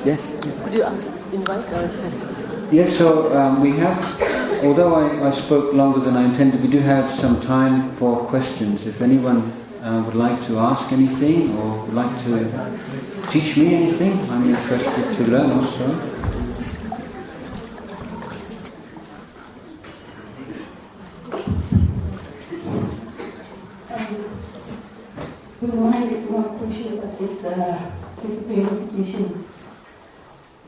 Yes. Could you invite her? Yes, so we have, although I spoke longer than I intended, we do have some time for questions. If anyone would like to ask anything or would like to teach me anything, I'm interested to learn also. Mine is one question about this meditation.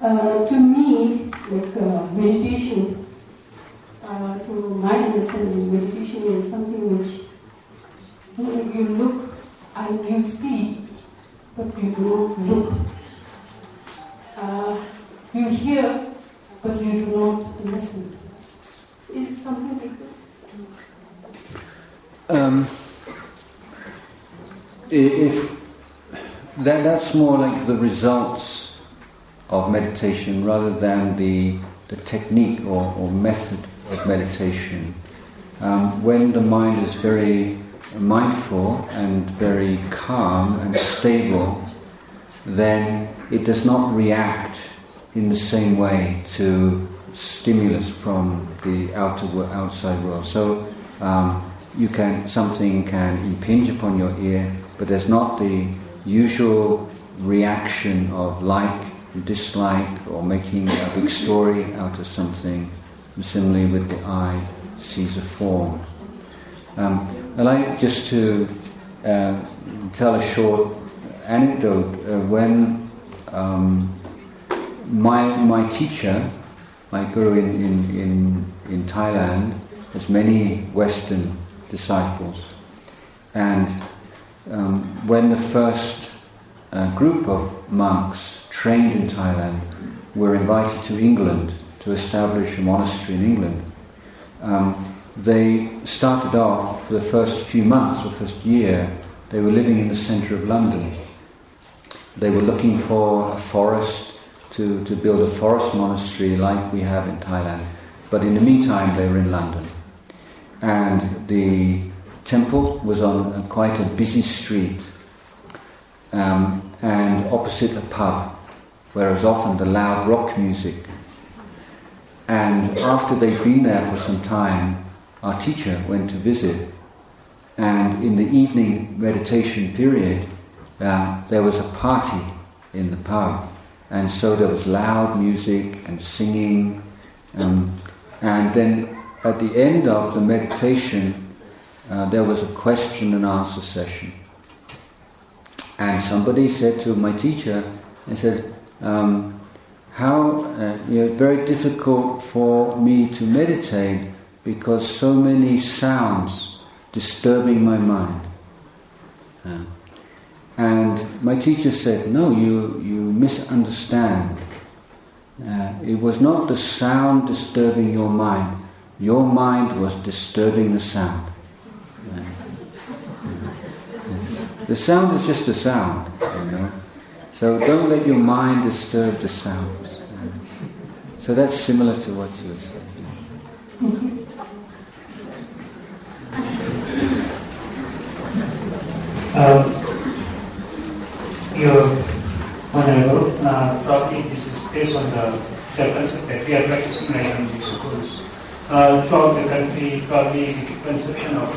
To me, like meditation, to my understanding, meditation is something which you look and you see, but you don't look. You hear, but you do not listen. Is it something like this? If that's more like the results of meditation rather than the technique or method of meditation. When the mind is very mindful and very calm and stable, then it does not react in the same way to stimulus from the outside world. So something can impinge upon your ear, but there's not the usual reaction of like, dislike, or making a big story out of something. Similarly with the eye, sees a form. I like just to tell a short anecdote. When my teacher, my guru in Thailand, has many Western disciples, and when the first group of monks trained in Thailand were invited to England to establish a monastery in England, they started off for the first few months or first year, they were living in the centre of London. They were looking for a forest to build a forest monastery like we have in Thailand, but in the meantime they were in London. And the temple was on quite a busy street, and opposite a pub, where there was often the loud rock music. And after they'd been there for some time, our teacher went to visit, and in the evening meditation period, there was a party in the pub, and so there was loud music and singing, and then at the end of the meditation, there was a question and answer session. And somebody said to my teacher, they said, very difficult for me to meditate because so many sounds disturbing my mind. And my teacher said, no, you misunderstand. It was not the sound disturbing your mind. Your mind was disturbing the sound. The sound is just a sound, So don't let your mind disturb the sound. So that's similar to what you were saying. Your Honorable, probably this is based on the concept that we are practicing right in these schools. Throughout the country, probably with the conception of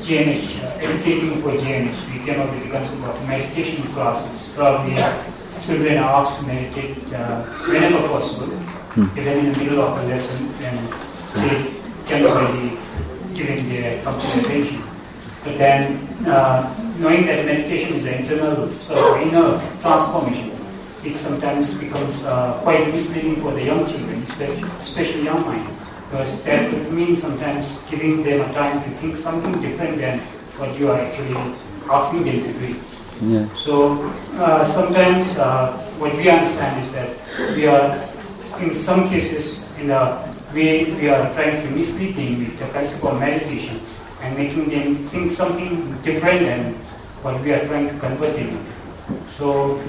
GNH, educating for GNH, we came up with the concept of meditation classes. Probably children are asked to meditate whenever possible, even in the middle of a lesson, and they cannot really give in their complete attention. But then, knowing that meditation is an internal inner transformation, it sometimes becomes quite misleading for the young children, especially young mind. Because that would mean sometimes giving them a time to think something different than what you are actually asking them to do. Yeah. So sometimes what we understand is that we are, in some cases, in a way we are trying to mislead them with the concept of meditation and making them think something different than what we are trying to convert them into. So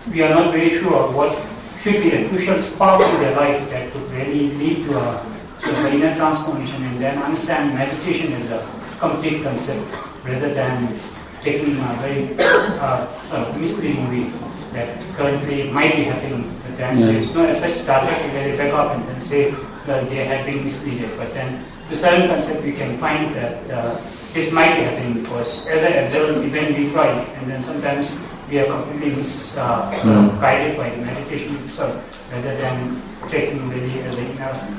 we are not very sure what should be the crucial sparks in their life that could really lead to a sort of inner transformation, and then understand meditation as a complete concept rather than taken in a very sort of misleading way that currently might be happening. But then there is no such data to verify up and then say that they have been misled. But then to certain concept we can find that this might be happening because as I observed, even we try and then sometimes we are completely guided by the meditation itself rather than taking really as a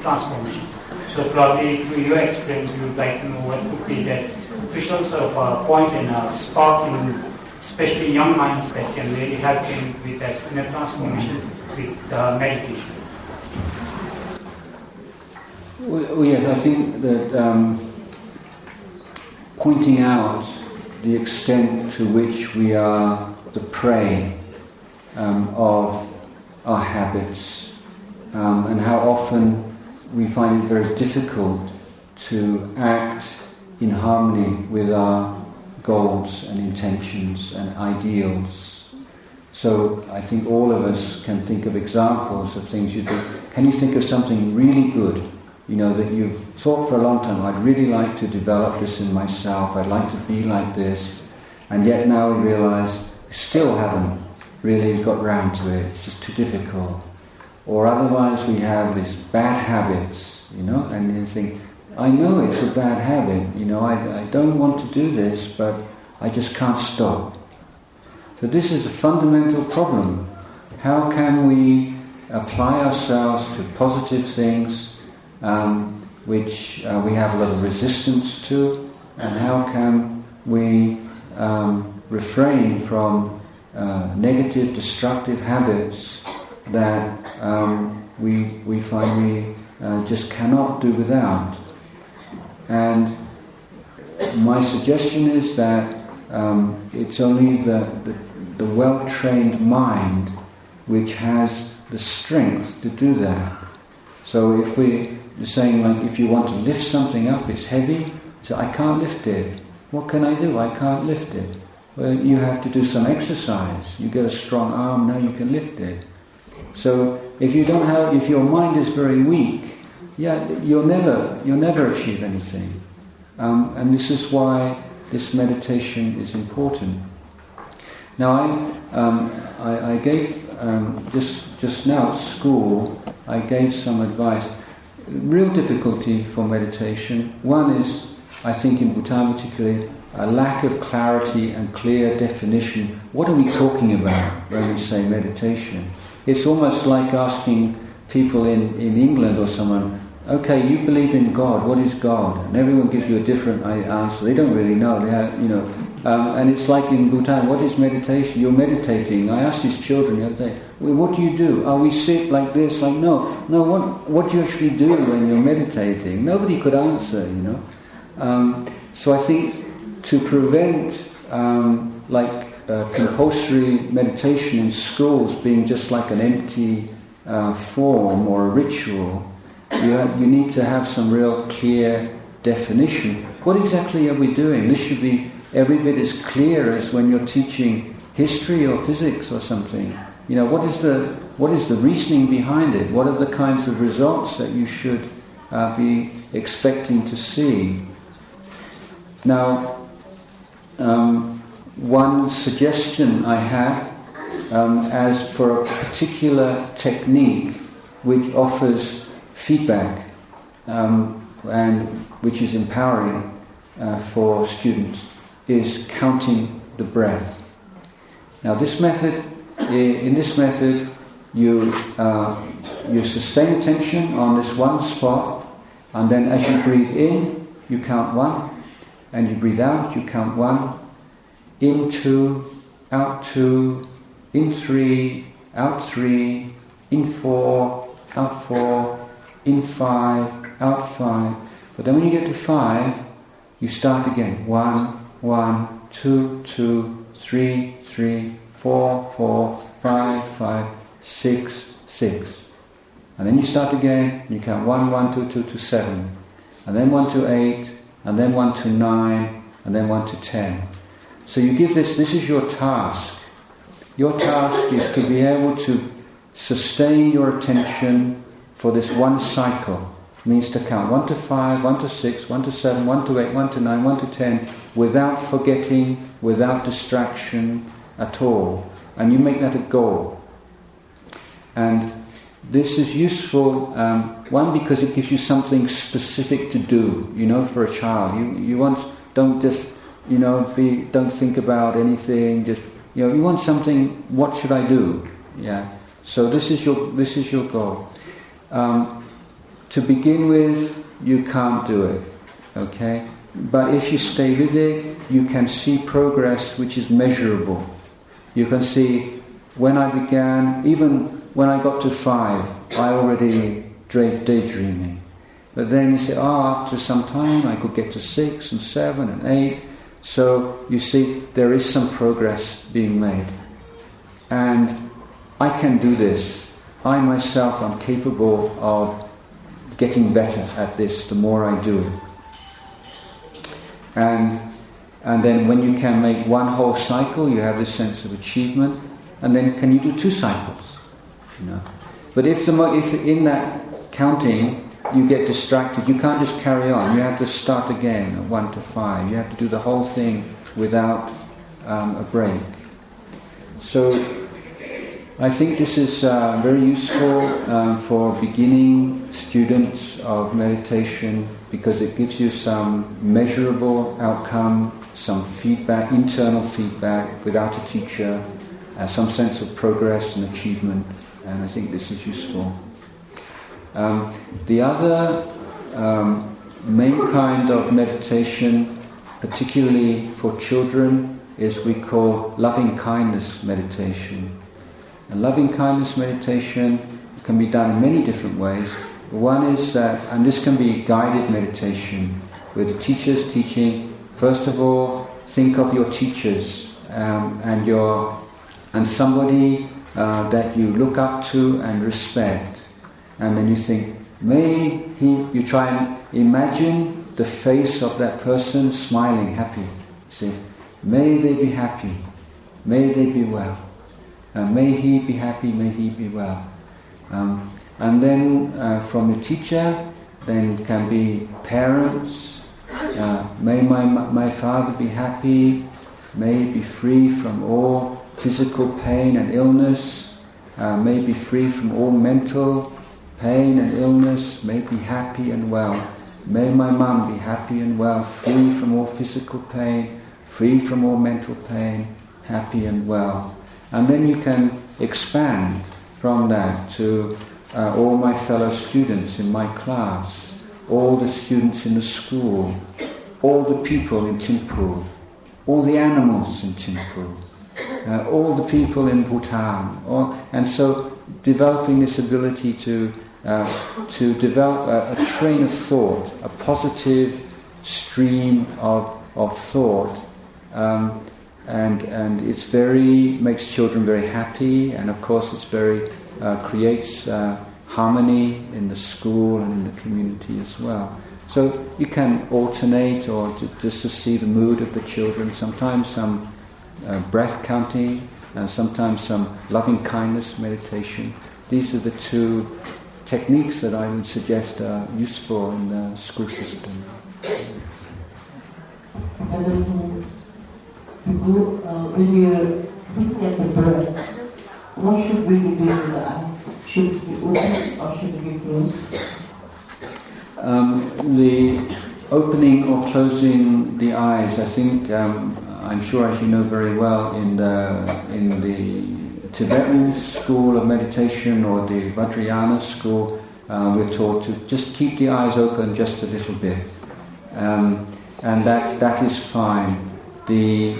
transformation. So probably through your experience you would like to know what would be that crucial sort of point and spark in especially young minds that can really help them with that inner transformation with meditation. Well, yes, I think that pointing out the extent to which we are the prey of our habits and how often we find it very difficult to act in harmony with our goals and intentions and ideals. So I think all of us can think of examples of things you think. Can you think of something really good, that you've thought for a long time, I'd really like to develop this in myself, I'd like to be like this, and yet now we realise we still haven't really got round to it, it's just too difficult. Or otherwise we have these bad habits, and you think, I know it's a bad habit, I don't want to do this, but I just can't stop. So this is a fundamental problem. How can we apply ourselves to positive things which we have a lot of resistance to, and how can we refrain from negative, destructive habits that we find we just cannot do without. And my suggestion is that it's only the well-trained mind which has the strength to do that. So if we're saying, like, if you want to lift something up, it's heavy, so I can't lift it. What can I do? I can't lift it. Well, you have to do some exercise. You get a strong arm, now you can lift it. So if your mind is very weak, you'll never achieve anything. And this is why this meditation is important. Now I gave just now at school, I gave some advice. Real difficulty for meditation. One is, I think in Bhutan particularly, a lack of clarity and clear definition. What are we talking about when we say meditation? It's almost like asking people in England or someone, okay, you believe in God, what is God? And everyone gives you a different answer. They don't really know. They have, and it's like in Bhutan, what is meditation? You're meditating. I asked these children the other day, well, what do you do? Oh, we sit like this, like no. What do you actually do when you're meditating? Nobody could answer, So I think to prevent compulsory meditation in schools being just like an empty form or a ritual, you need to have some real clear definition. What exactly are we doing? This should be every bit as clear as when you're teaching history or physics or something. What is the reasoning behind it? What are the kinds of results that you should be expecting to see? Now, one suggestion I had as for a particular technique which offers feedback and which is empowering for students is counting the breath. Now in this method you sustain attention on this one spot, and then as you breathe in you count 1, and you breathe out you count 1, in 2, out 2, in 3, out 3, in 4, out 4, in 5, out 5. But then when you get to 5, you start again. 1, 1, 2, 2, 3, 3, 4, 4, 5, 5, 6, 6. And then you start again, and you count 1, 1, 2, 2 to 7. And then 1 to 8, and then 1 to 9, and then 1 to 10. So you give this is your task. Your task is to be able to sustain your attention for this one cycle. It means to count 1 to 5, 1 to 6, 1 to 7, 1 to 8, 1 to 9, 1 to 10, without forgetting without distraction at all. And you make that a goal. And this is useful, one, because it gives you something specific to do, for a child. You don't just, don't think about anything, just, you want something, what should I do? Yeah. So this is your goal. To begin with, you can't do it, okay? But if you stay with it, you can see progress which is measurable. You can see when I began, even when I got to 5, I already daydreaming. But then you say, after some time I could get to 6 and 7 and 8. So you see there is some progress being made. And I can do this. I myself am capable of getting better at this the more I do. And then when you can make one whole cycle, you have this sense of achievement. And then can you do 2 cycles? But if in that counting you get distracted, you can't just carry on. You have to start again at 1 to 5. You have to do the whole thing without a break. So I think this is very useful for beginning students of meditation, because it gives you some measurable outcome, some feedback, internal feedback without a teacher, some sense of progress and achievement, and I think this is useful. The other main kind of meditation, particularly for children, is we call loving kindness meditation. And loving kindness meditation can be done in many different ways. One is that, and this can be guided meditation, where the teacher's teaching. First of all, think of your teachers and somebody that you look up to and respect. And then you think, you try and imagine the face of that person smiling, happy. See, may they be happy, may they be well. May he be happy, may he be well. And then from the teacher, then can be parents. May my father be happy, may he be free from all physical pain and illness, may be free from all mental pain and illness, may be happy and well. May my mum be happy and well, free from all physical pain, free from all mental pain, happy and well. And then you can expand from that to all my fellow students in my class, all the students in the school, all the people in Thimphu, all the animals in Thimphu, all the people in Bhutan. And so developing this ability to develop a train of thought, a positive stream of thought, and it's makes children very happy, and of course it's creates harmony in the school and in the community as well. So you can alternate, or just to see the mood of the children. Sometimes some breath counting, and sometimes some loving kindness meditation. These are the 2 techniques that I would suggest are useful in the school system. When you're looking at the breath, what should we be doing with the eyes? Should it be open or should it be closed? The opening or closing the eyes, I think, I'm sure, as you know very well, in the Tibetan school of meditation or the Vajrayana school, we're taught to just keep the eyes open just a little bit, and that is fine. The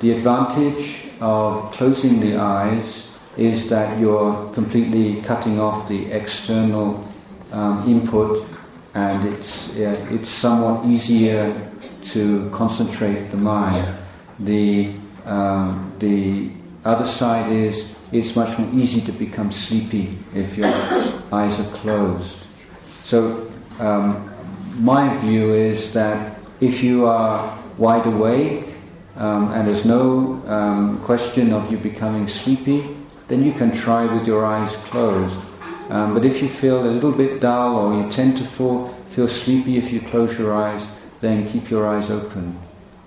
advantage of closing the eyes is that you're completely cutting off the external input, and it's somewhat easier to concentrate the mind. The other side is it's much more easy to become sleepy if your eyes are closed. So my view is that if you are wide awake and there's no question of you becoming sleepy, then you can try with your eyes closed. But if you feel a little bit dull, or you tend to feel sleepy if you close your eyes, then keep your eyes open.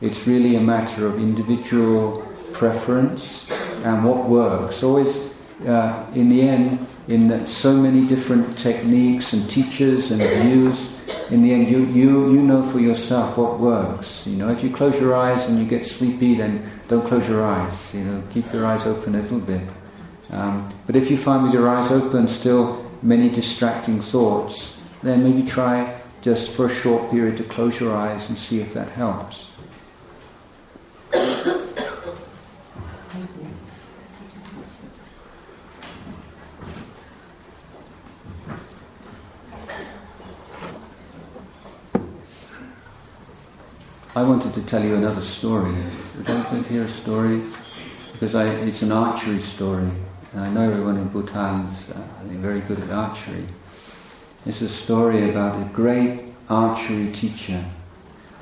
It's really a matter of individual preference and what works. Always, in the end, in so many different techniques and teachers and views, in the end, you know for yourself what works. If you close your eyes and you get sleepy, then don't close your eyes. Keep your eyes open a little bit. But if you find with your eyes open still many distracting thoughts, then maybe try just for a short period to close your eyes and see if that helps. I wanted to tell you another story. Would you like to hear a story? Because it's an archery story. And I know everyone in Bhutan is very good at archery. It's a story about a great archery teacher,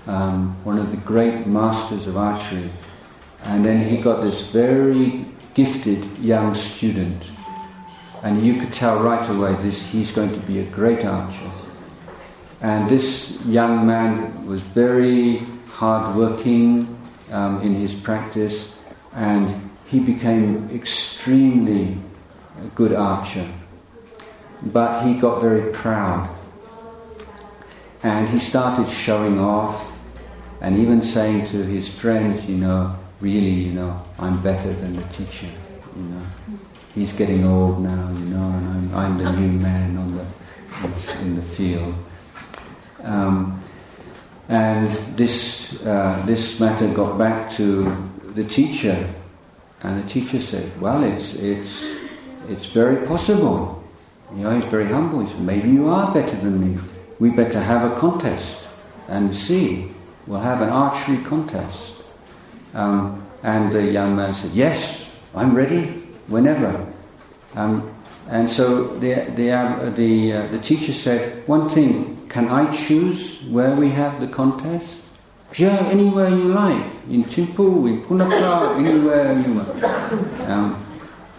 one of the great masters of archery. And then he got this very gifted young student. And you could tell right away he's going to be a great archer. And this young man was very hard-working in his practice, and he became extremely a good archer. But he got very proud, and he started showing off, and even saying to his friends, really, I'm better than the teacher. He's getting old now, and I'm the new man in the field. And this matter got back to the teacher, and the teacher said, "Well, it's very possible." He's very humble. He said, "Maybe you are better than me. We better have a contest and see. We'll have an archery contest." And the young man said, "Yes, I'm ready. Whenever." And so the teacher said, "One thing. Can I choose where we have the contest?" "Yeah, anywhere you like. In Thimphu, in Punakha, anywhere you want."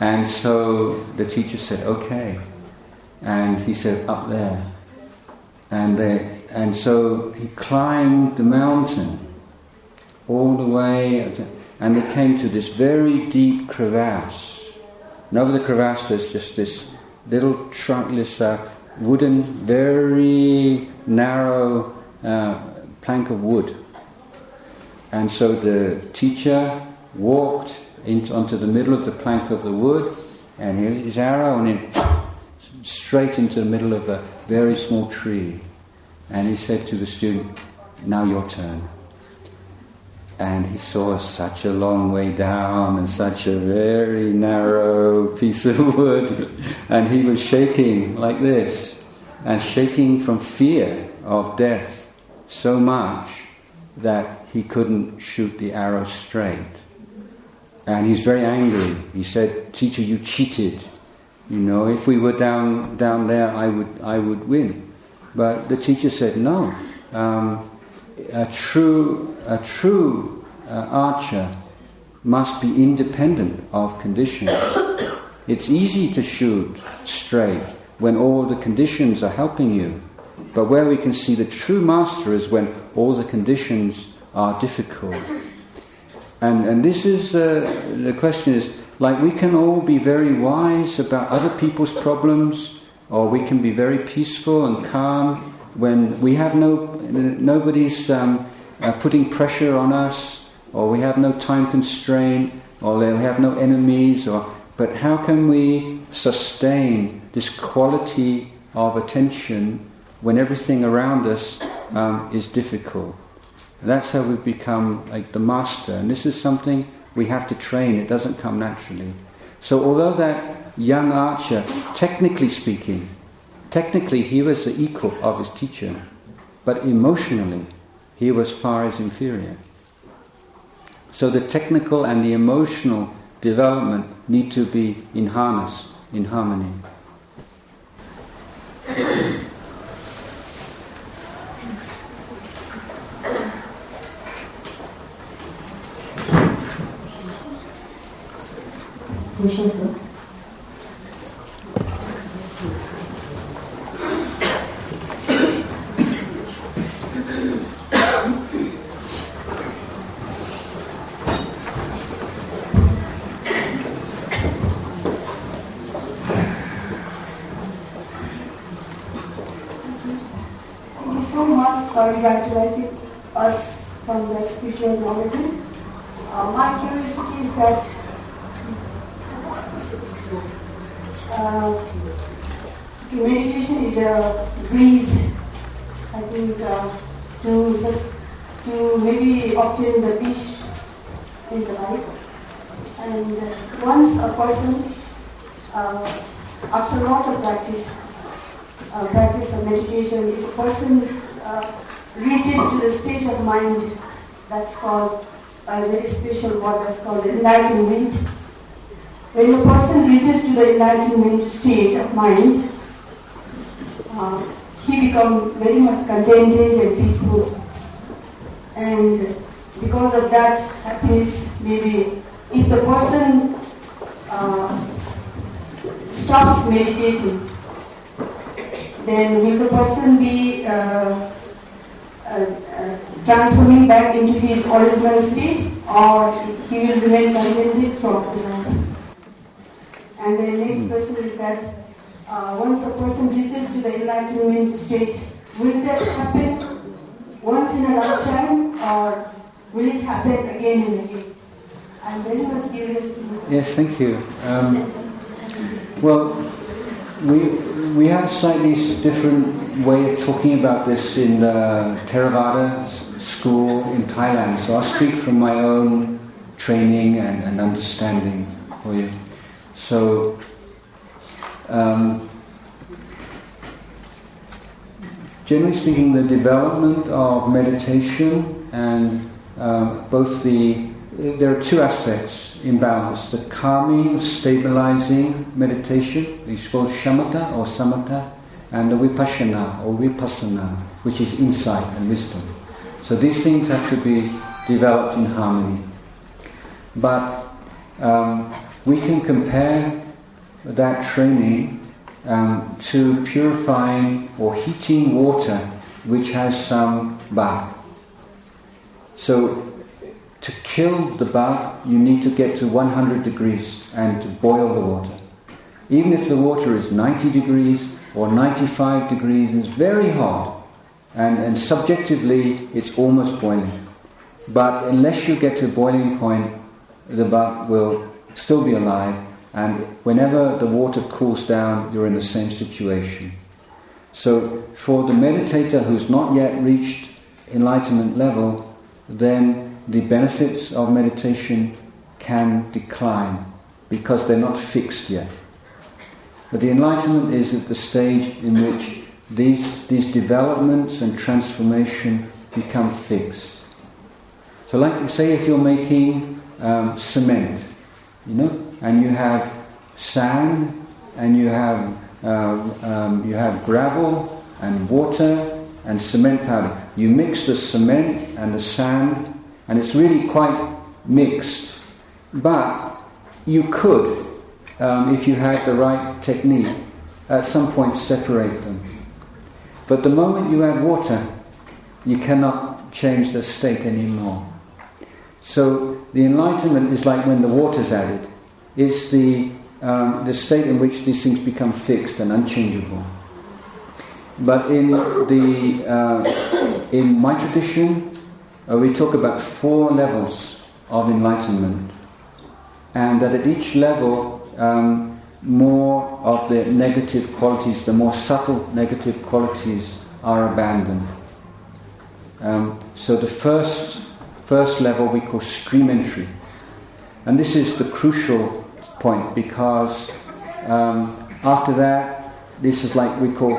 And so the teacher said, "Okay." And he said, "Up there." And so he climbed the mountain all the way, and they came to this very deep crevasse. And over the crevasse there's just this little trunkless wooden, very narrow plank of wood. And so the teacher walked onto the middle of the plank of the wood, and here his arrow, and then straight into the middle of a very small tree. And he said to the student, "Now your turn." And he saw such a long way down and such a very narrow piece of wood, and he was shaking like this, and shaking from fear of death so much that he couldn't shoot the arrow straight. And he's very angry. He said, "Teacher, you cheated. If we were down there, I would win." But the teacher said, "No. A true archer must be independent of conditions. It's easy to shoot straight when all the conditions are helping you, but where we can see the true master is when all the conditions are difficult." And this is the question is, like, we can all be very wise about other people's problems, or we can be very peaceful and calm when we have nobody's putting pressure on us, or we have no time constraint, or we have no enemies. But how can we sustain this quality of attention when everything around us is difficult? That's how we become like the master, and this is something we have to train. It doesn't come naturally. So although that young archer, technically speaking, he was the equal of his teacher, but emotionally he was far his inferior. So the technical and the emotional development need to be in harmony. for revitalizing us from the spiritual knowledges. My curiosity is that meditation is a breeze, I think, to maybe obtain the peace in the life. And once a person, after a lot of practice of meditation, if a person reaches to the state of mind that's called a very special word that's called enlightenment. When a person reaches to the enlightenment state of mind, he becomes very much contented and peaceful. And because of that happiness, maybe if the person stops meditating, then will the person be transforming back into his original state, or he will remain contented throughout the life? And the next question is that once a person reaches to the enlightenment state, will that happen once in a lifetime, or will it happen again and again? I'm very much curious to know. Yes, thank you. Well, we have a slightly different way of talking about this in the Theravada school in Thailand. So I'll speak from my own training and understanding for you. So, generally speaking, the development of meditation and there are two aspects in balance: the calming, stabilizing meditation, which is called shamatha or samatha, and the vipassana or vipassana, which is insight and wisdom. So these things have to be developed in harmony. But we can compare that training to purifying or heating water which has some bug. So to kill the bug, you need to get to 100 degrees and to boil the water. Even if the water is 90 degrees or 95 degrees, it's very hot, and subjectively it's almost boiling. But unless you get to a boiling point, the bug will still be alive, and whenever the water cools down, you're in the same situation. So for the meditator who's not yet reached enlightenment level, then the benefits of meditation can decline because they're not fixed yet. But the enlightenment is at the stage in which these developments and transformation become fixed. So like, say if you're making cement, and you have sand, and you have gravel and water and cement powder. You mix the cement and the sand, and it's really quite mixed. But you could, if you had the right technique, at some point separate them. But the moment you add water, you cannot change the state anymore. So the enlightenment is like when the water's added. It's the state in which these things become fixed and unchangeable. But in my tradition, we talk about 4 levels of enlightenment, and that at each level, more of the negative qualities, the more subtle negative qualities, are abandoned. So the first level we call stream entry, and this is the crucial point, because after that, this is like we call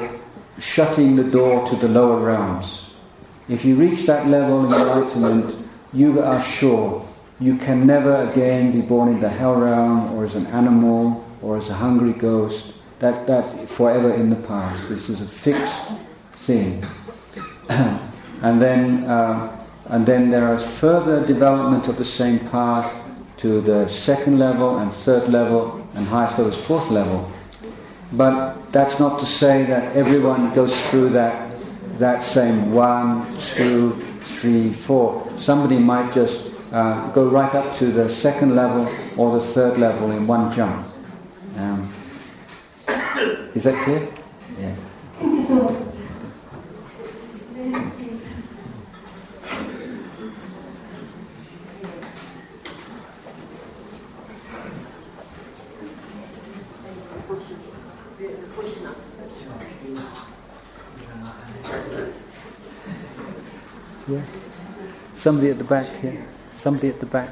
shutting the door to the lower realms. If you reach that level in enlightenment, you are sure you can never again be born in the hell realm, or as an animal, or as a hungry ghost. That forever in the past. This is a fixed thing. And then there is further development of the same path to the 2nd level and 3rd level, and highest level is 4th level. But that's not to say that everyone goes through that same 1, 2, 3, 4. Somebody might just go right up to the 2nd level or the 3rd level in one jump. Is that clear? Yeah. Thank you so much. Yeah. Somebody at the back here. Somebody at the back.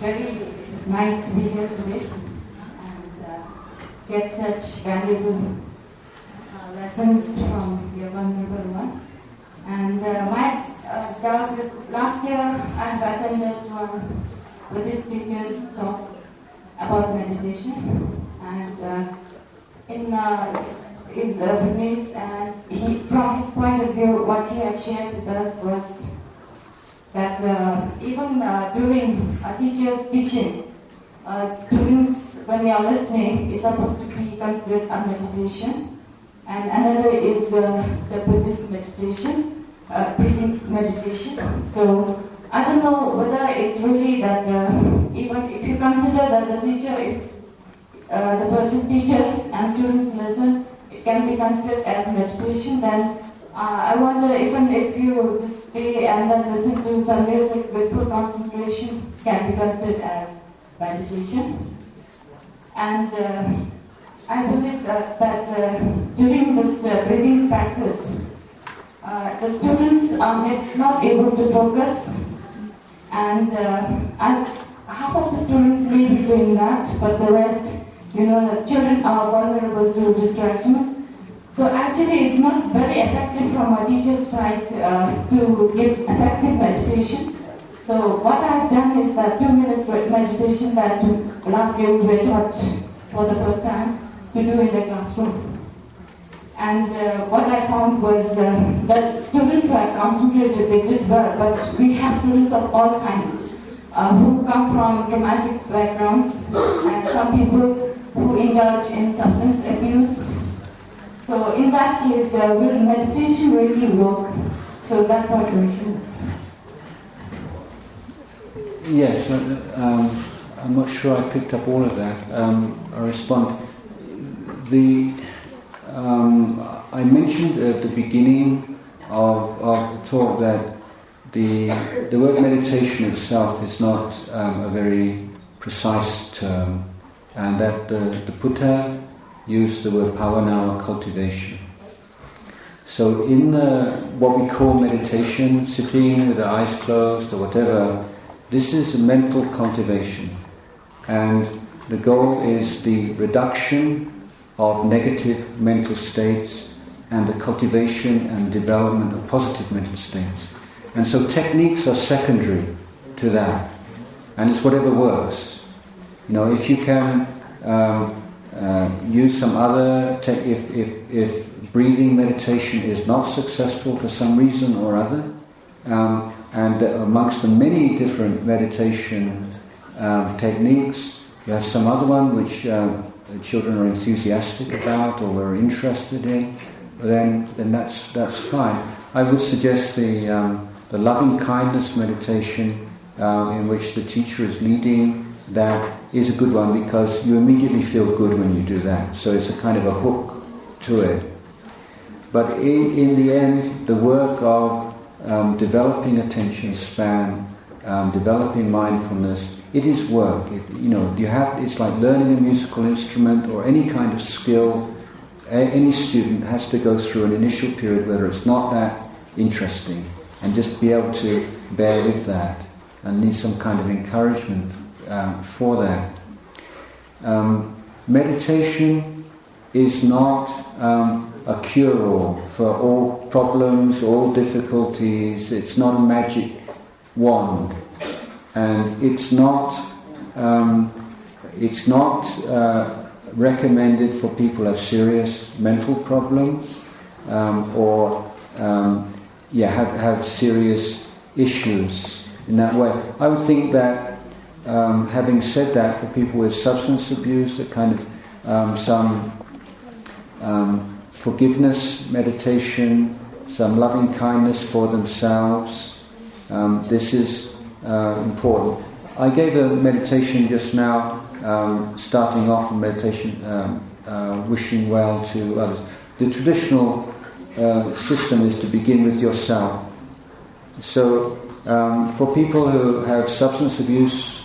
Very nice to be here today and get such valuable lessons from your Venerable One. And my doubt is, last year I have attended one Buddhist teacher's talk about meditation, and in his release, and from his point of view, what he had shared with us was that even during a teacher's teaching, students, when they are listening, is supposed to be considered a meditation. And another is the Buddhist meditation, breathing meditation. So I don't know whether it's really that even if you consider that the teacher, if the person teaches and students listen, it can be considered as meditation, then I wonder even if you just stay and then listen to some music with full concentration, can be considered as meditation. And I believe that during this breathing practice, the students are not able to focus, and half of the students may be doing that, but the rest, the children are vulnerable to distractions. So actually it's not very effective from a teacher's side to give effective meditation. So what I've done is that 2 minutes meditation that last year we were taught for the first time to do in the classroom. And what I found was that students who are concentrated, they did well, but we have students of all kinds who come from traumatic backgrounds, and some people who indulge in substance abuse. So in that case, will meditation really work? So that's my question. Yes, I'm not sure I picked up all of that. I'll respond. I mentioned at the beginning of the talk that the word meditation itself is not a very precise term, and that the Buddha used the word bhavana, or cultivation. So in what we call meditation, sitting with the eyes closed or whatever, this is a mental cultivation, and the goal is the reduction of negative mental states and the cultivation and development of positive mental states. And so techniques are secondary to that, and it's whatever works. If you can use some other, if breathing meditation is not successful for some reason or other, and amongst the many different meditation techniques, you have some other one which children are enthusiastic about or are interested in, then that's fine. I would suggest the loving kindness meditation in which the teacher is leading. That is a good one because you immediately feel good when you do that. So it's a kind of a hook to it. But in the end, the work of developing attention span, developing mindfulness, it is work. It's like learning a musical instrument or any kind of skill. Any student has to go through an initial period where it's not that interesting, and just be able to bear with that, and need some kind of encouragement for that. Meditation is not a cure-all for all problems, all difficulties. It's not a magic wand, and it's not recommended for people who have serious mental problems or have serious issues in that way. I would think that, having said that, for people with substance abuse, that kind of some forgiveness meditation, some loving kindness for themselves, this is important. I gave a meditation just now, starting off a meditation wishing well to others. The traditional system is to begin with yourself. So for people who have substance abuse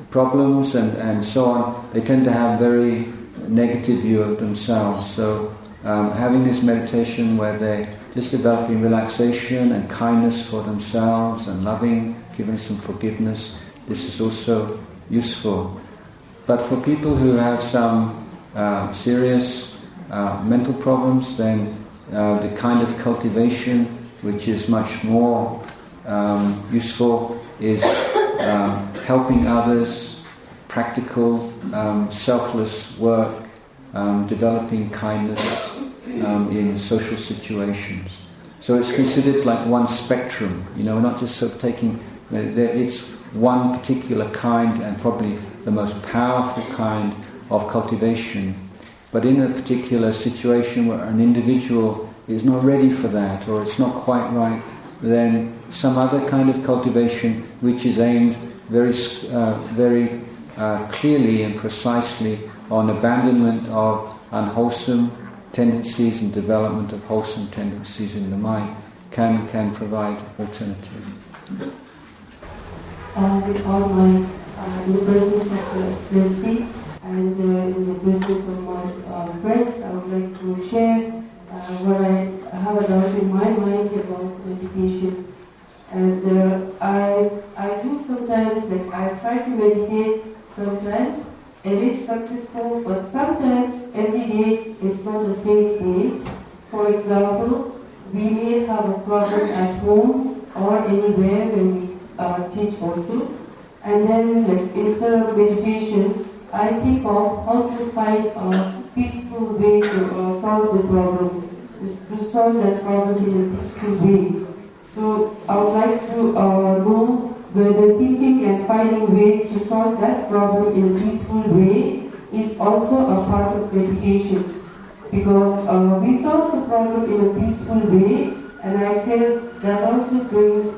problems and so on, they tend to have very negative view of themselves. So having this meditation where they're just developing relaxation and kindness for themselves and loving, giving some forgiveness, this is also useful. But for people who have some serious mental problems, then the kind of cultivation which is much more useful is helping others, practical, selfless work, developing kindness in social situations. So it's considered like one spectrum, we're not just sort of taking, it's one particular kind and probably the most powerful kind of cultivation. But in a particular situation where an individual is not ready for that or it's not quite right, then some other kind of cultivation which is aimed very clearly and precisely on abandonment of unwholesome tendencies and development of wholesome tendencies in the mind can provide alternative. With all my in the presence of the Excellency and in the presence of my friends, I would like to share what I have a doubt in my mind about meditation. And I do sometimes, like I try to meditate sometimes, it is successful, but sometimes every day it's not the same state. For example, we may have a problem at home or anywhere when we teach also. And then like, instead of meditation, I think of how to find a peaceful way to solve the problem, to solve that problem in a peaceful way. So I would like to know whether thinking and finding ways to solve that problem in a peaceful way is also a part of meditation. Because we solve the problem in a peaceful way, and I feel that also brings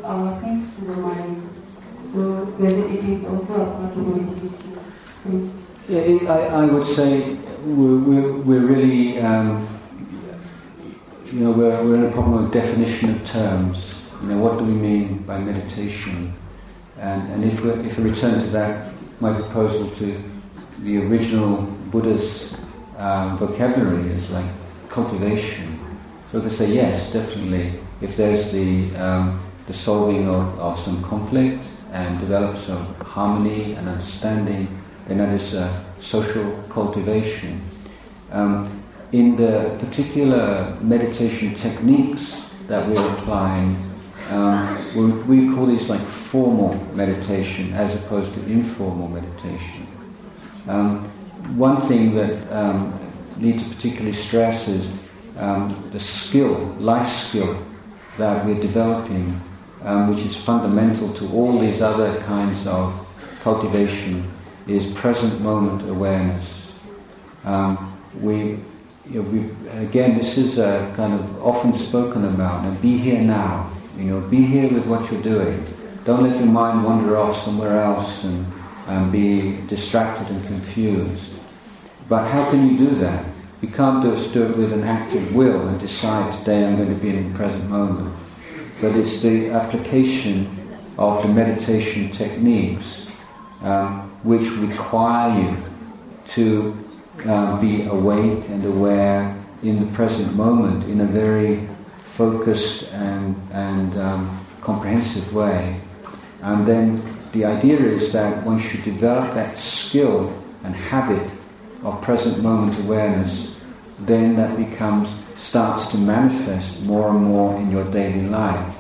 peace to the mind. So whether it is also a part of meditation. I would say we're really, we're in a problem of definition of terms. What do we mean by meditation? And if we return to that, my proposal to the original Buddhist vocabulary is like cultivation. So we can say yes, definitely. If there's the solving of some conflict and develops of harmony and understanding, then that is social cultivation. In the particular meditation techniques that we're applying, we call these like formal meditation as opposed to informal meditation. One thing that need to particularly stress is the skill, life skill that we're developing, which is fundamental to all these other kinds of cultivation, is present moment awareness. Again, this is kind of often spoken about. Now, be here now. Be here with what you're doing. Don't let your mind wander off somewhere else and be distracted and confused. But how can you do that? You can't just do it with an act of will and decide today I'm going to be in the present moment. But it's the application of the meditation techniques which require you to be awake and aware in the present moment in a very focused and comprehensive way. And then the idea is that once you develop that skill and habit of present moment awareness, then that starts to manifest more and more in your daily life.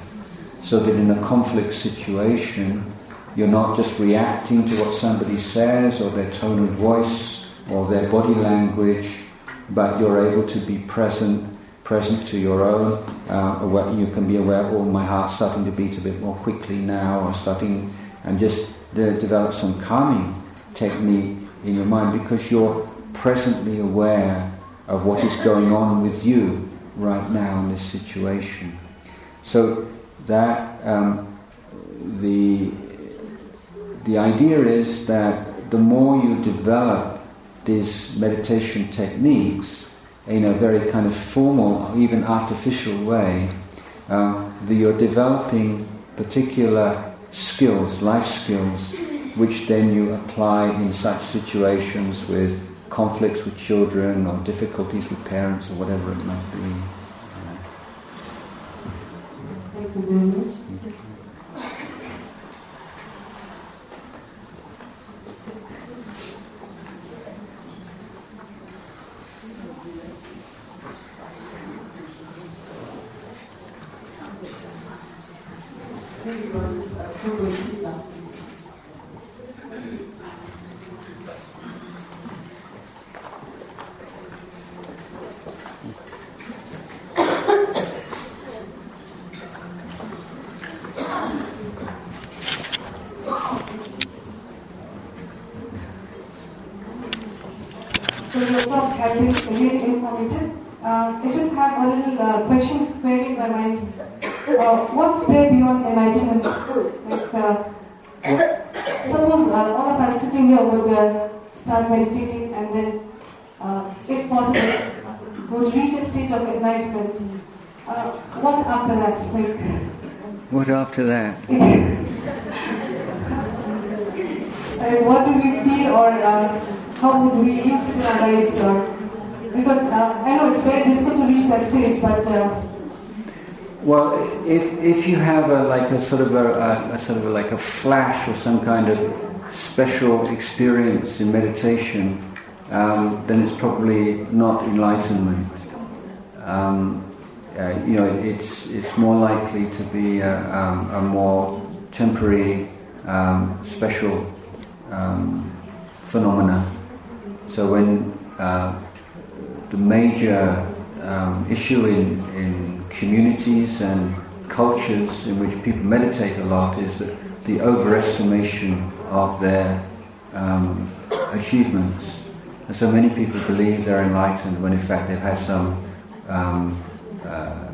So that in a conflict situation, you're not just reacting to what somebody says or their tone of voice or their body language, but you're able to be present to your own. You can be aware, my heart's starting to beat a bit more quickly now, or starting, and just develop some calming technique in your mind because you're presently aware of what is going on with you right now in this situation. So that the idea is that the more you develop these meditation techniques in a very kind of formal, even artificial way, you're developing particular skills, life skills, which then you apply in such situations with conflicts with children or difficulties with parents or whatever it might be. Thank you very much. So your talk has been really informative. I just have a little question query in my mind. What's there beyond enlightenment? Suppose all of us sitting here would start meditating and then, if possible, would reach a state of enlightenment. What after that? What after that? What do we feel, or how would we use it in our lives? Because I know it's very difficult to reach that stage, but well, if you have a sort of a flash or some kind of special experience in meditation, then it's probably not enlightenment. It's more likely to be a more temporary, special phenomena. So when the major issue in communities and cultures in which people meditate a lot is that the overestimation of their achievements. And so many people believe they're enlightened when in fact they've had some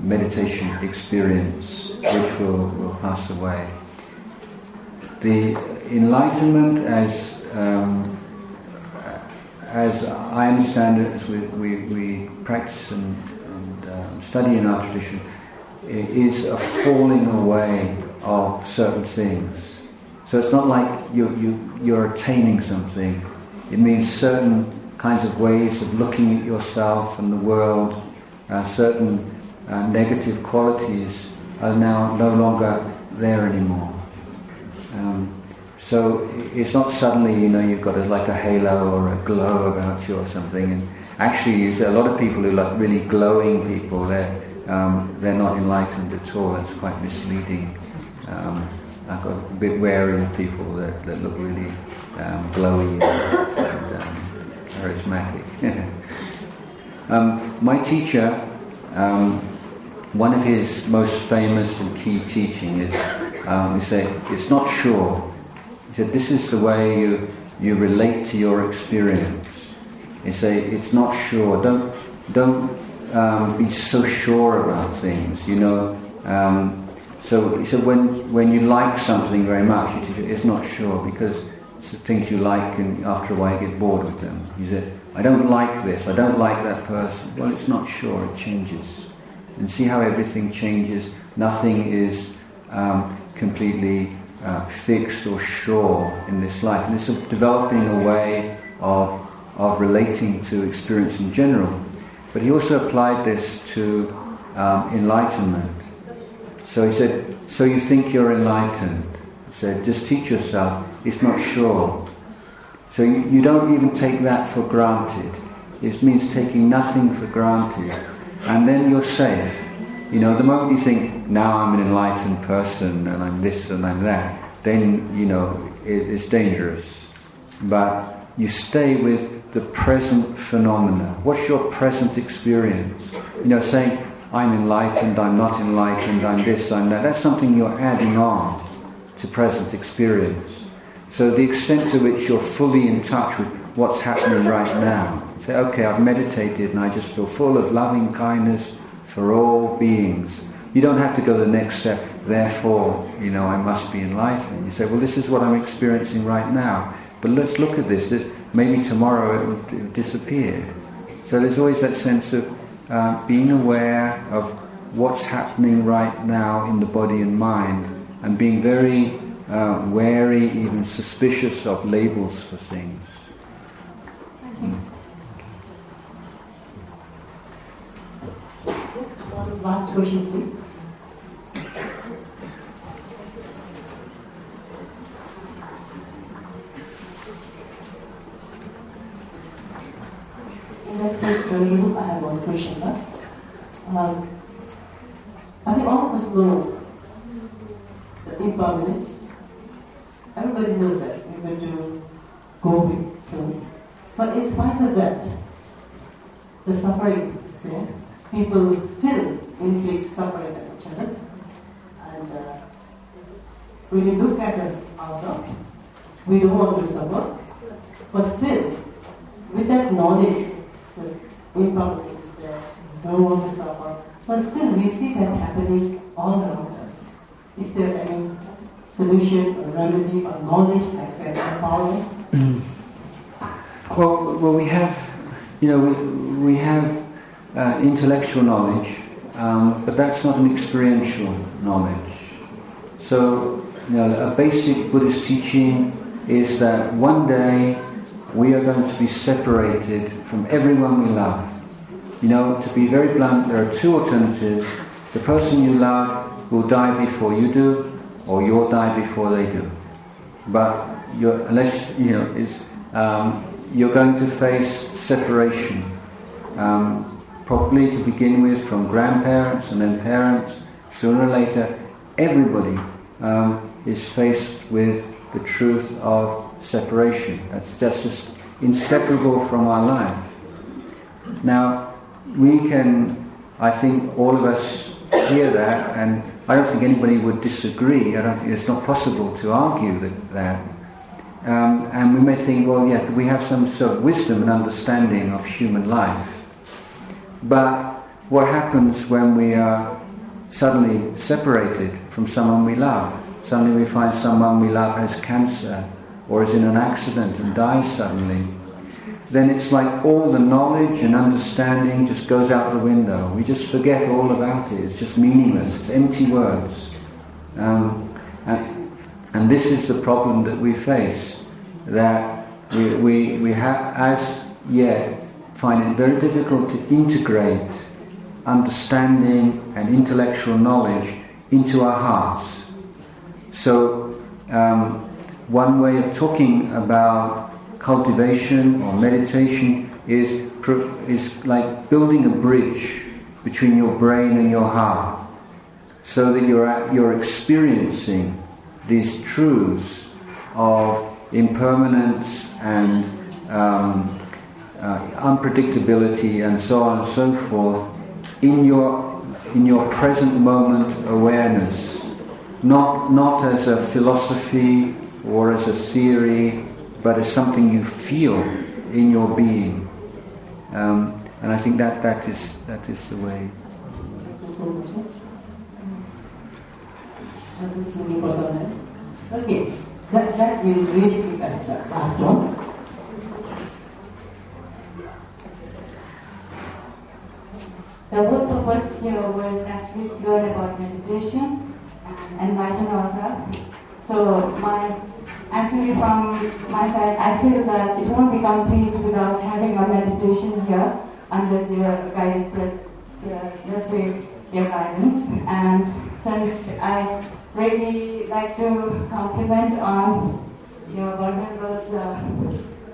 meditation experience which will pass away. The enlightenment, as I understand it, as we practice and study in our tradition, is a falling away of certain things. So it's not like you're attaining something. It means certain kinds of ways of looking at yourself and the world, certain negative qualities are now no longer there anymore. So it's not suddenly, you've got a halo or a glow about you or something. And actually, a lot of people who look really glowing people, they're not enlightened at all. It's quite misleading. I've got a bit wary of people that look really glowy and charismatic. My teacher, one of his most famous and key teaching is, he said, it's not sure. He said, this is the way you relate to your experience. He said, it's not sure. Don't be so sure about things, So he said, when you like something very much, it's not sure, because it's the things you like, and after a while you get bored with them. He said, I don't like this, I don't like that person. Well, it's not sure, it changes. And see how everything changes. Nothing is completely fixed or sure in this life. And it's developing a way of relating to experience in general. But he also applied this to enlightenment. So he said, so you think you're enlightened. He said, just teach yourself, it's not sure. So you don't even take that for granted. It means taking nothing for granted. And then you're safe. The moment you think, now I'm an enlightened person and I'm this and I'm that, then, it's dangerous. But you stay with the present phenomena. What's your present experience? Saying, I'm enlightened, I'm not enlightened, I'm this, I'm that. That's something you're adding on to present experience. So the extent to which you're fully in touch with what's happening right now. Say, okay, I've meditated and I just feel full of loving kindness for all beings. You don't have to go to the next step, therefore, I must be enlightened. You say, well, this is what I'm experiencing right now. But let's look at this. maybe tomorrow it will disappear. So there's always that sense of being aware of what's happening right now in the body and mind, and being very wary, even suspicious of labels for things. Last question, please. In that case, I have one question. I think all of us know the impermanence. Everybody knows that we're going to go away soon. But in spite of that, the suffering is there. People still inflict suffering on each other. And when you look at ourselves, we don't want to suffer. But still, with that knowledge, that impermanence is there, we don't want to suffer. But still, we see that happening all around us. Is there any solution or remedy or knowledge like that power? Well, we have, we have intellectual knowledge, but that's not an experiential knowledge. So, a basic Buddhist teaching is that one day we are going to be separated from everyone we love. To be very blunt, there are two alternatives. The person you love will die before you do, or you'll die before they do. But you're going to face separation. Probably to begin with from grandparents and then parents. Sooner or later, everybody is faced with the truth of separation. That's just inseparable from our life. Now, we can, I think all of us hear that, and I don't think anybody would disagree. It's not possible to argue that. And we may think, well, yeah, we have some sort of wisdom and understanding of human life. But what happens when we are suddenly separated from someone we love? Suddenly we find someone we love has cancer, or is in an accident and dies suddenly. Then it's like all the knowledge and understanding just goes out the window. We just forget all about it. It's just meaningless. It's empty words. And this is the problem that we face, that we have as yet find it very difficult to integrate understanding and intellectual knowledge into our hearts. So one way of talking about cultivation or meditation is like building a bridge between your brain and your heart, so that you're experiencing these truths of impermanence and unpredictability and so on and so forth in your present moment awareness, not as a philosophy or as a theory, but as something you feel in your being. And I think that is the way. Okay, that will really be the last one. The whole purpose here was actually to learn about meditation and enlighten ourselves. So actually from my side, I feel that it won't be complete without having a meditation here under their guided their guidance. And since I really like to compliment on your Vulnerable's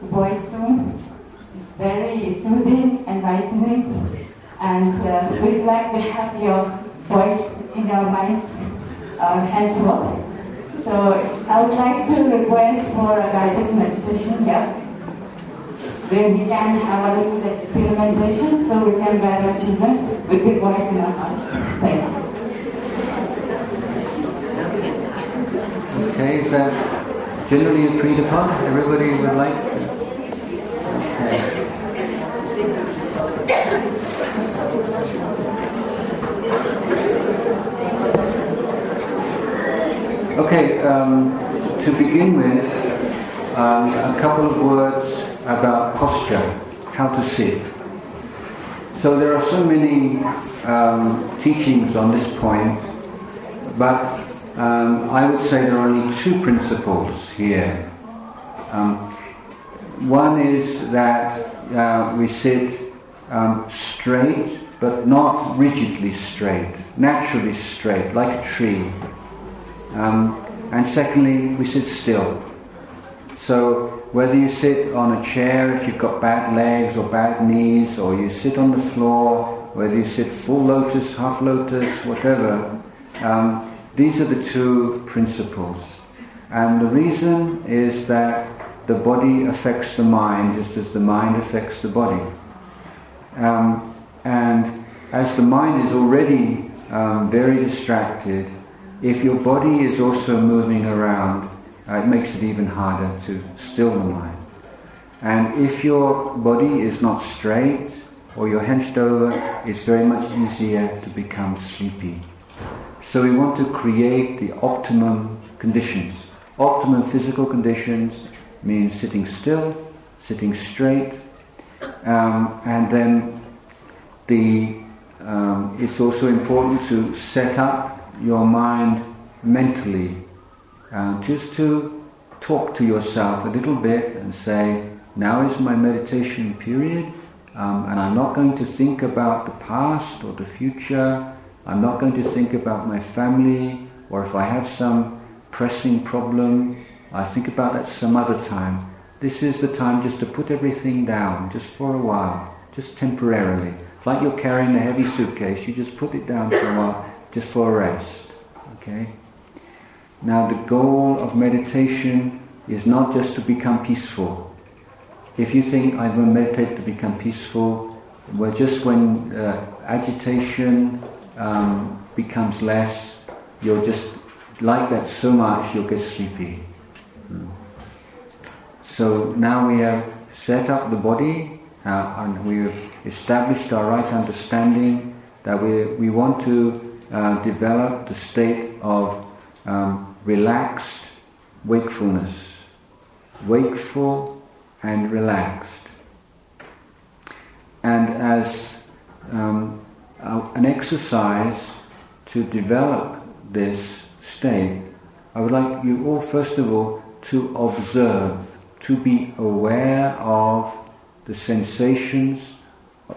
voice tone, it's very soothing, enlightening, and we'd like to have your voice in our minds as well. So I would like to request for a guided meditation here, where we can have a little experimentation so we can guide our children with the voice in our hearts. Thank you. Okay, is that generally agreed upon? Everybody would like to? Okay, to begin with, a couple of words about posture, how to sit. So there are so many teachings on this point, but I would say there are only two principles here. One is that we sit straight, but not rigidly straight, naturally straight, like a tree. And secondly, we sit still. So whether you sit on a chair if you've got bad legs or bad knees, or you sit on the floor, whether you sit full lotus, half lotus, whatever, these are the two principles. And the reason is that the body affects the mind just as the mind affects the body. And as the mind is already very distracted, if your body is also moving around, it makes it even harder to still the mind. And if your body is not straight or you're hunched over, it's very much easier to become sleepy. So we want to create the optimum conditions. Optimum physical conditions means sitting still, sitting straight, and then it's also important to set up your mind mentally, just to talk to yourself a little bit and say, now is my meditation period, and I'm not going to think about the past or the future. I'm not going to think about my family, or if I have some pressing problem, I think about that some other time. This is the time just to put everything down, just for a while, just temporarily. Like you're carrying a heavy suitcase, you just put it down for a while, just for a rest. Okay? Now the goal of meditation is not just to become peaceful. If you think I'm going to meditate to become peaceful, well, just when agitation becomes less, you'll just like that so much you'll get sleepy. So now we have set up the body and we have established our right understanding that we want to develop the state of relaxed wakefulness, wakeful and relaxed. And as an exercise to develop this state, I would like you all, first of all, to observe, to be aware of the sensations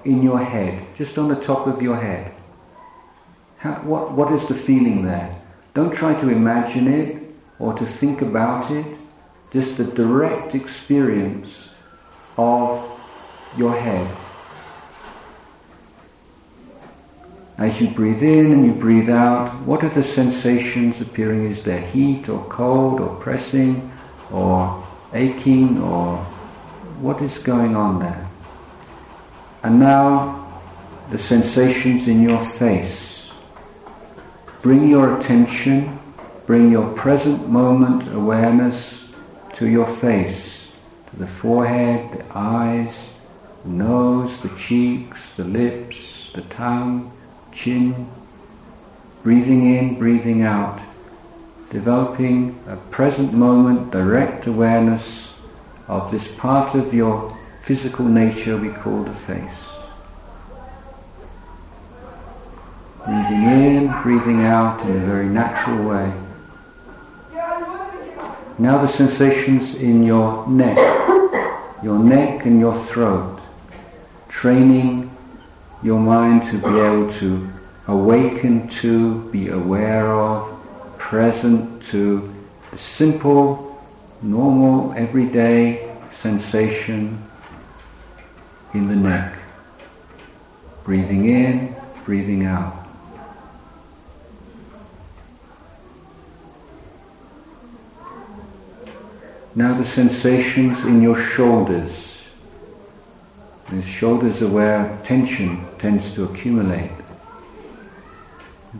in your head, just on the top of your head. What is the feeling there? Don't try to imagine it or to think about it, just the direct experience of your head. As you breathe in and you breathe out, what are the sensations appearing? Is there heat or cold or pressing or aching, or what is going on there? And now the sensations in your face. Bring your attention, bring your present moment awareness to your face, to the forehead, the eyes, the nose, the cheeks, the lips, the tongue, chin. Breathing in, breathing out, developing a present moment direct awareness of this part of your physical nature we call the face. Breathing in, breathing out in a very natural way. Now the sensations in your neck and your throat, training your mind to be able to awaken to, be aware of, present to the simple, normal, everyday sensation in the neck. Breathing in, breathing out. Now the sensations in your shoulders. The shoulders are where tension tends to accumulate.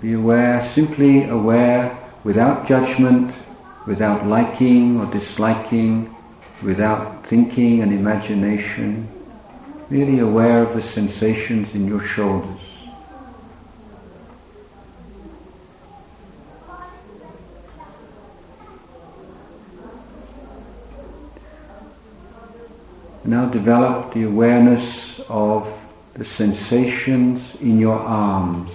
Be aware, simply aware, without judgment, without liking or disliking, without thinking and imagination, really aware of the sensations in your shoulders. Now develop the awareness of the sensations in your arms,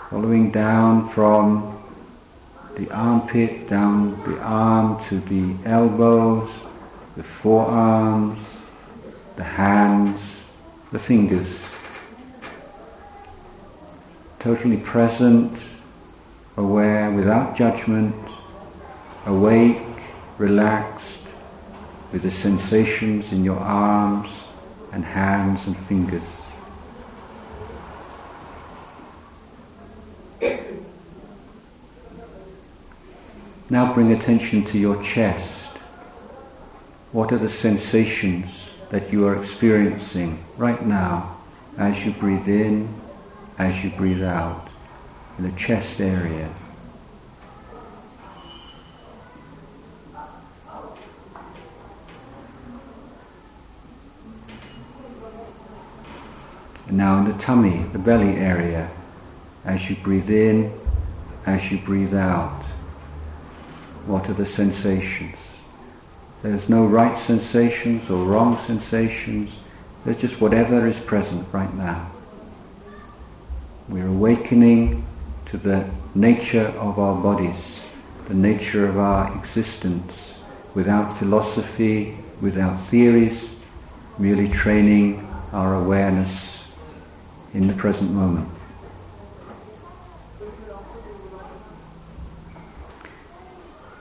following down from the armpit, down the arm to the elbows, the forearms, the hands, the fingers. Totally present, aware, without judgment, awake, relaxed, with the sensations in your arms and hands and fingers. Now bring attention to your chest. What are the sensations that you are experiencing right now as you breathe in, as you breathe out, in the chest area? And now in the tummy, the belly area, as you breathe in, as you breathe out, what are the sensations? There's no right sensations or wrong sensations. There's just whatever is present right now. We're awakening to the nature of our bodies, the nature of our existence, without philosophy, without theories, merely training our awareness in the present moment.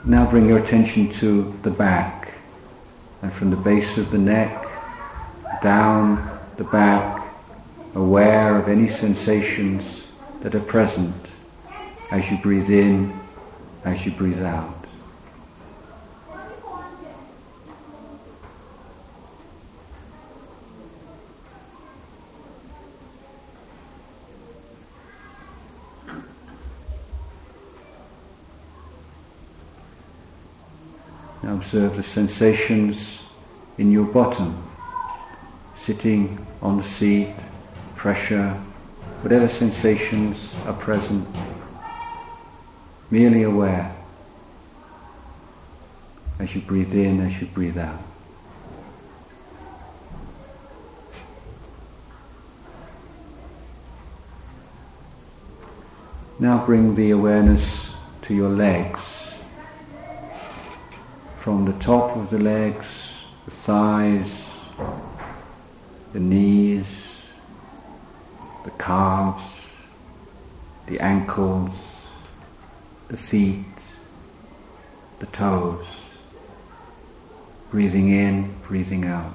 Now bring your attention to the back, and from the base of the neck, down the back, aware of any sensations that are present as you breathe in, as you breathe out. Now observe the sensations in your bottom, sitting on the seat, pressure, whatever sensations are present, merely aware as you breathe in, as you breathe out. Now bring the awareness to your legs. From the top of the legs, the thighs, the knees, the calves, the ankles, the feet, the toes. Breathing in, breathing out.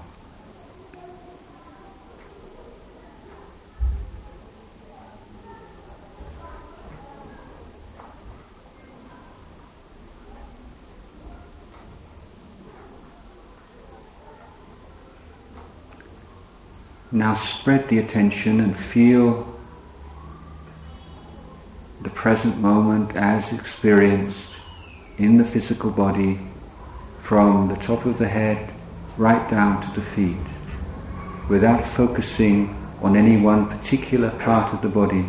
Now spread the attention and feel the present moment as experienced in the physical body, from the top of the head right down to the feet, without focusing on any one particular part of the body.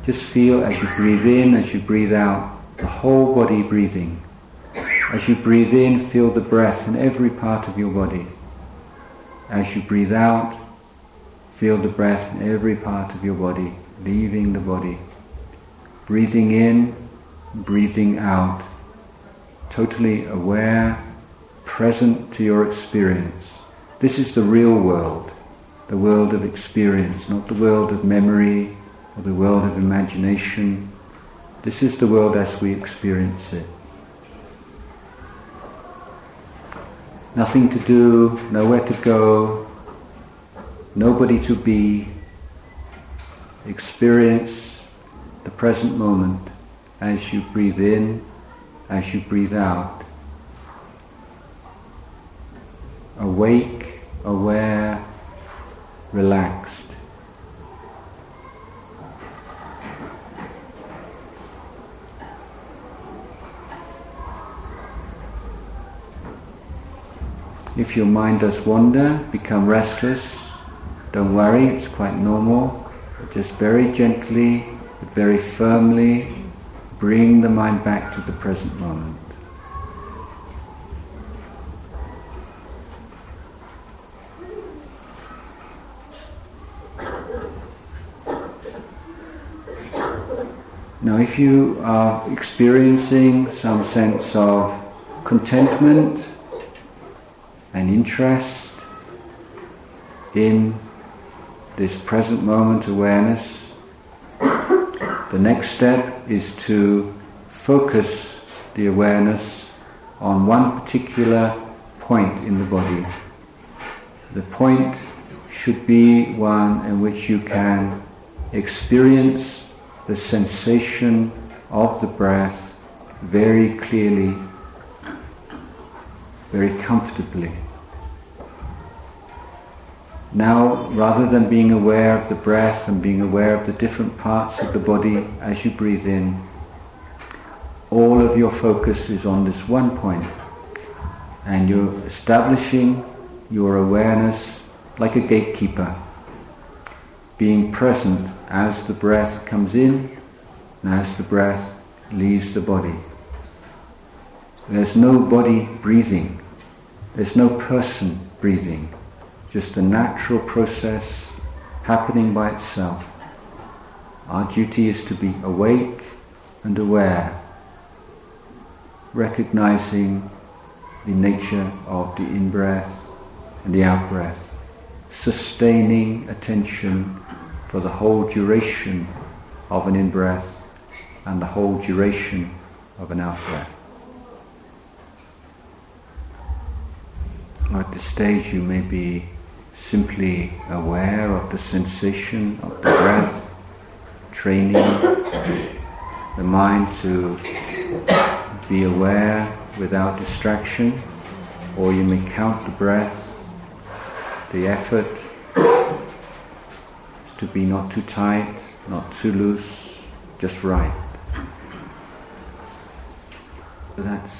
Just feel as you breathe in, as you breathe out, the whole body breathing. As you breathe in, feel the breath in every part of your body. As you breathe out, feel the breath in every part of your body, leaving the body. Breathing in, breathing out, totally aware, present to your experience. This is the real world, the world of experience, not the world of memory or the world of imagination. This is the world as we experience it. Nothing to do, nowhere to go, nobody to be. Experience the present moment as you breathe in, as you breathe out. Awake, aware, relaxed. If your mind does wander, become restless, don't worry, it's quite normal. Just very gently, but very firmly, bring the mind back to the present moment. Now, if you are experiencing some sense of contentment and interest in this present moment awareness, the next step is to focus the awareness on one particular point in the body. The point should be one in which you can experience the sensation of the breath very clearly, very comfortably. Now, rather than being aware of the breath and being aware of the different parts of the body as you breathe in, all of your focus is on this one point, and you're establishing your awareness like a gatekeeper, being present as the breath comes in and as the breath leaves the body. There's no body breathing, there's no person breathing, just a natural process happening by itself. Our duty is to be awake and aware, recognizing the nature of the in-breath and the out-breath, sustaining attention for the whole duration of an in-breath and the whole duration of an out-breath. At this stage you may be simply aware of the sensation of the breath, training the mind to be aware without distraction, or you may count the breath. The effort is to be not too tight, not too loose, just right. So that's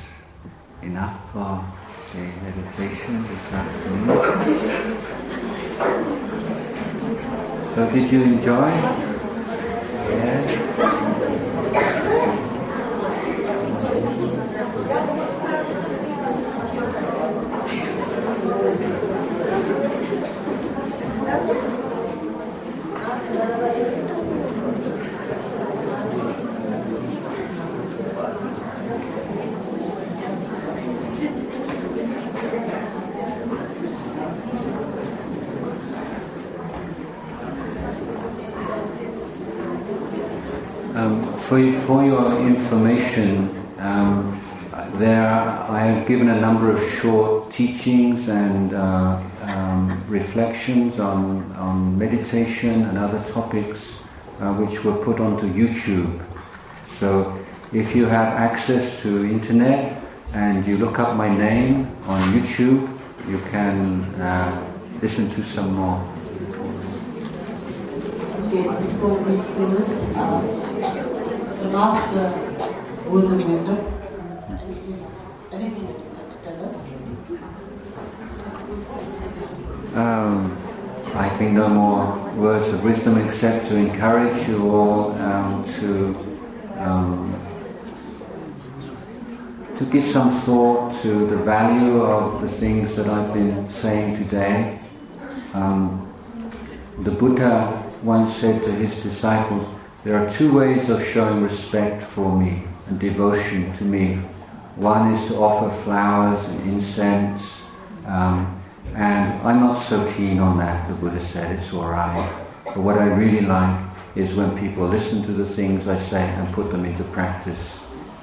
enough for the meditation this afternoon. So did you enjoy? Yes. For your information, I have given a number of short teachings and reflections on meditation and other topics which were put onto YouTube. So if you have access to internet and you look up my name on YouTube, you can listen to some more. Okay, before we close, the last words of wisdom. Anything that you'd like to tell us? I think no more words of wisdom except to encourage you all to give some thought to the value of the things that I've been saying today. The Buddha once said to his disciples, there are two ways of showing respect for me and devotion to me. One is to offer flowers and incense, and I'm not so keen on that, the Buddha said, it's alright. But what I really like is when people listen to the things I say and put them into practice.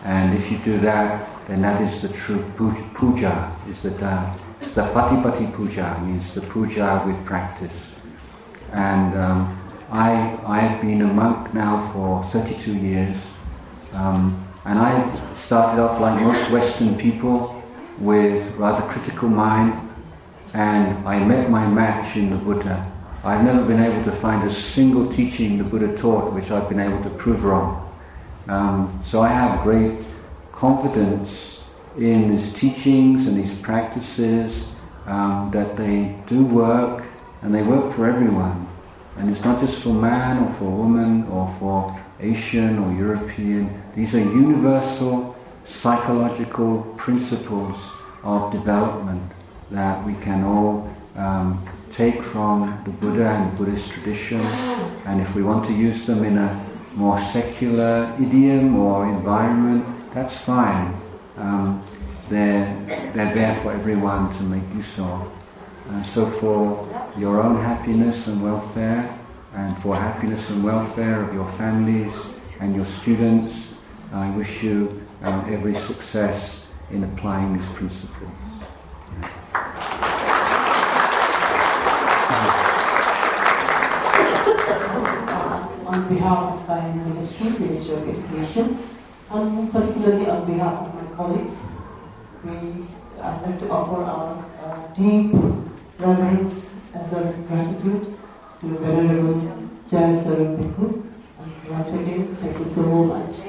And if you do that, then that is the true puja, is the patipati puja, means the puja with practice. And I have been a monk now for 32 years, and I started off like most Western people with rather critical mind, and I met my match in the Buddha. I've never been able to find a single teaching the Buddha taught which I've been able to prove wrong. So I have great confidence in his teachings and his practices, that they do work, and they work for everyone. And it's not just for man or for woman or for Asian or European. These are universal psychological principles of development that we can all take from the Buddha and Buddhist tradition. And if we want to use them in more secular idiom or environment, that's fine. They're there for everyone to make use of. So for your own happiness and welfare, and for happiness and welfare of your families and your students, I wish you every success in applying these principles. On behalf of my Ministry of Education, and particularly on behalf of my colleagues, I'd like to offer our deep reverence as well as gratitude to the Venerable Jayasaro. And once again, thank you so much.